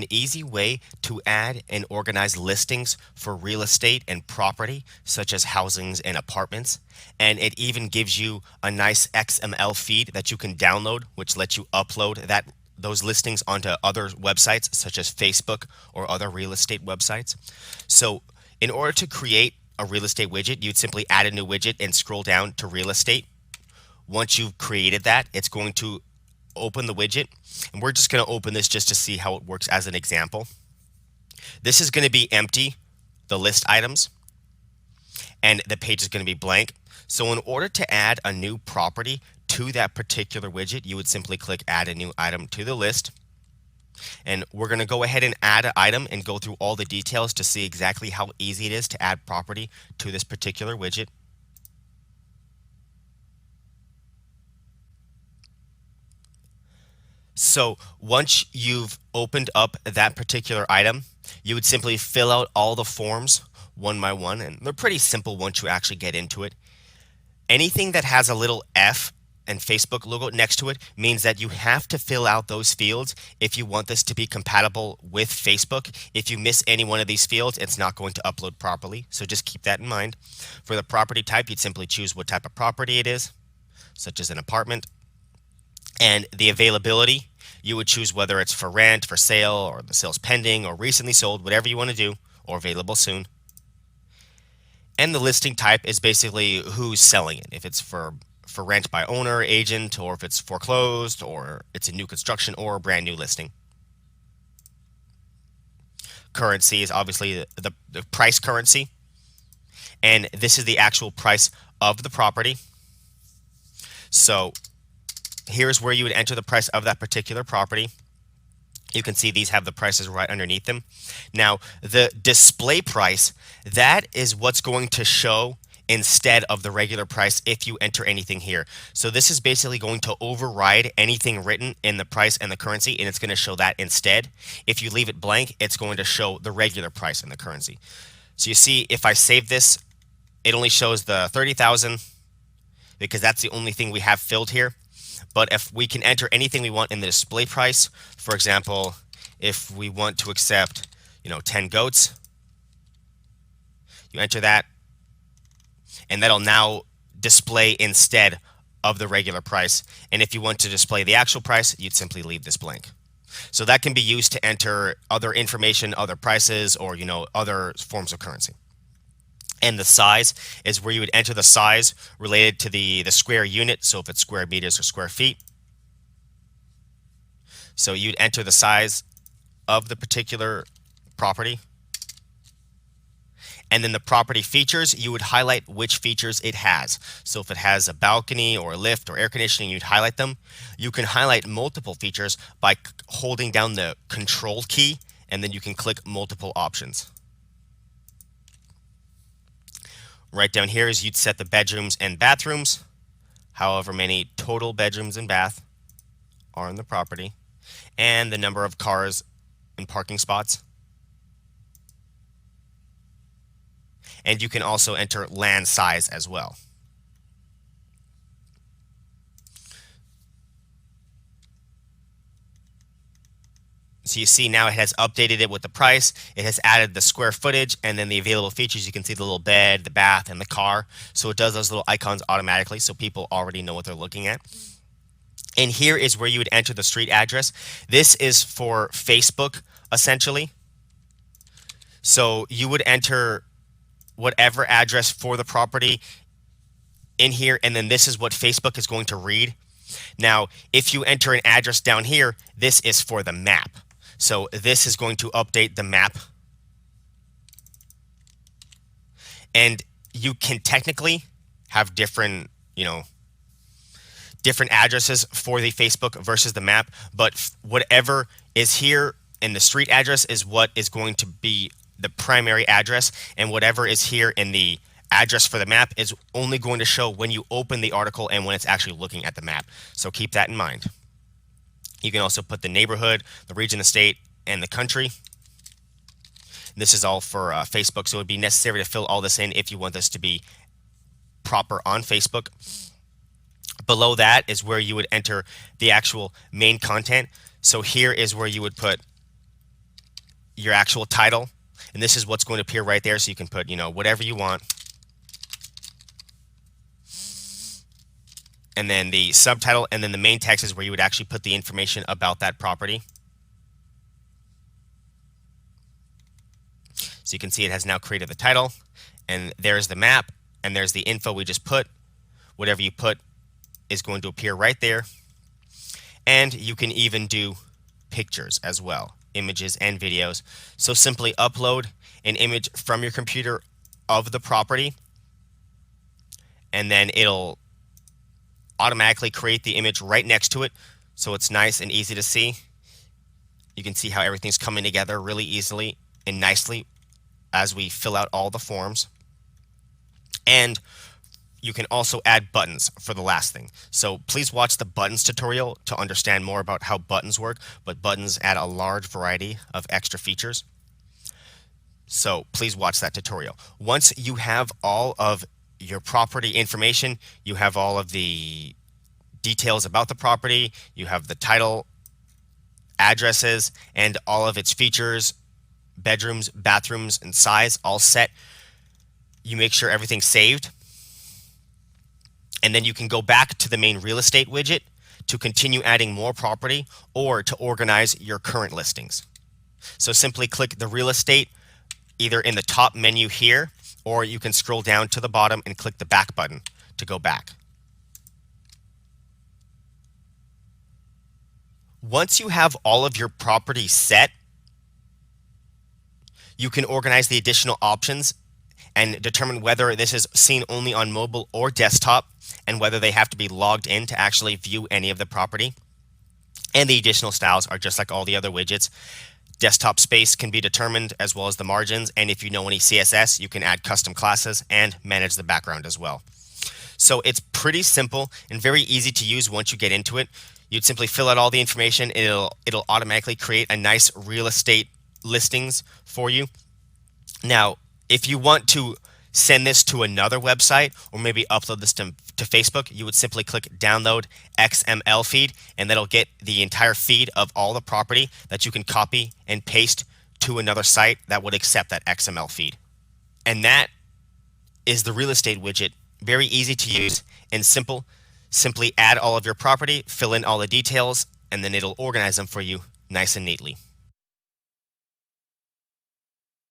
An easy way to add and organize listings for real estate and property, such as housings and apartments. And it even gives you a nice XML feed that you can download, which lets you upload those listings onto other websites, such as Facebook or other real estate websites. So, in order to create a real estate widget, you'd simply add a new widget and scroll down to real estate. Once you've created that, it's going to open the widget, and we're just going to open this just to see how it works as an example. This is going to be empty, the list items, and the page is going to be blank. So in order to add a new property to that particular widget, you would simply click add a new item to the list. And we're going to go ahead and add an item and go through all the details to see exactly how easy it is to add property to this particular widget. So once you've opened up that particular item, you would simply fill out all the forms one by one, and they're pretty simple once you actually get into it. Anything that has a little F and Facebook logo next to it means that you have to fill out those fields if you want this to be compatible with Facebook. If you miss any one of these fields, it's not going to upload properly. So just keep that in mind. For the property type, you'd simply choose what type of property it is, such as an apartment. And the availability, you would choose whether it's for rent, for sale, or the sale's pending, or recently sold, whatever you want to do, or available soon. And the listing type is basically who's selling it. If it's for rent by owner, agent, or if it's foreclosed, or it's a new construction or a brand new listing. Currency is obviously the price currency. And this is the actual price of the property. So here's where you would enter the price of that particular property. You can see these have the prices right underneath them. Now, the display price, that is what's going to show instead of the regular price if you enter anything here. So this is basically going to override anything written in the price and the currency, and it's going to show that instead. If you leave it blank, it's going to show the regular price and the currency. So you see, if I save this, it only shows the 30,000 because that's the only thing we have filled here. But if we can enter anything we want in the display price, for example, if we want to accept, 10 goats, you enter that, and that'll now display instead of the regular price. And if you want to display the actual price, you'd simply leave this blank. So that can be used to enter other information, other prices, or, other forms of currency. And the size is where you would enter the size related to the square unit. So if it's square meters or square feet. So you'd enter the size of the particular property. And then the property features, you would highlight which features it has. So if it has a balcony or a lift or air conditioning, you'd highlight them. You can highlight multiple features by holding down the control key, and then you can click multiple options. Right down here is you'd set the bedrooms and bathrooms, however many total bedrooms and bath are in the property, and the number of cars and parking spots. And you can also enter land size as well. So you see now it has updated it with the price. It has added the square footage and then the available features. You can see the little bed, the bath, and the car. So it does those little icons automatically so people already know what they're looking at. And here is where you would enter the street address. This is for Facebook, essentially. So you would enter whatever address for the property in here, and then this is what Facebook is going to read. Now, if you enter an address down here, this is for the map. So this is going to update the map. And you can technically have different, different addresses for the Facebook versus the map, but whatever is here in the street address is what is going to be the primary address, and whatever is here in the address for the map is only going to show when you open the article and when it's actually looking at the map. So keep that in mind. You can also put the neighborhood, the region, the state, and the country. This is all for Facebook, so it would be necessary to fill all this in if you want this to be proper on Facebook. Below that is where you would enter the actual main content. So here is where you would put your actual title, and this is what's going to appear right there. So you can put, whatever you want. And then the subtitle, and then the main text is where you would actually put the information about that property. So you can see it has now created the title, and there's the map, and there's the info we just put. Whatever you put is going to appear right there. And you can even do pictures as well, images and videos. So simply upload an image from your computer of the property, and then it'll automatically create the image right next to it, so it's nice and easy to see. You can see how everything's coming together really easily and nicely as we fill out all the forms. And you can also add buttons for the last thing. So please watch the buttons tutorial to understand more about how buttons work, but buttons add a large variety of extra features. So please watch that tutorial. Once you have all of your property information, you have all of the details about the property, you have the title, addresses, and all of its features, bedrooms, bathrooms, and size all set. You make sure everything's saved, and then you can go back to the main real estate widget to continue adding more property or to organize your current listings. So simply click the real estate either in the top menu here, or you can scroll down to the bottom and click the back button to go back. Once you have all of your property set, you can organize the additional options and determine whether this is seen only on mobile or desktop, and whether they have to be logged in to actually view any of the property. And the additional styles are just like all the other widgets. Desktop space can be determined, as well as the margins, and if you know any CSS, you can add custom classes and manage the background as well. So it's pretty simple and very easy to use once you get into it. You'd simply fill out all the information, and it'll automatically create a nice real estate listings for you. Now, if you want to send this to another website, or maybe upload this to Facebook, you would simply click download XML feed, and that'll get the entire feed of all the property that you can copy and paste to another site that would accept that XML feed. And that is the real estate widget. Very easy to use and simple. Simply add all of your property, fill in all the details, and then it'll organize them for you nice and neatly.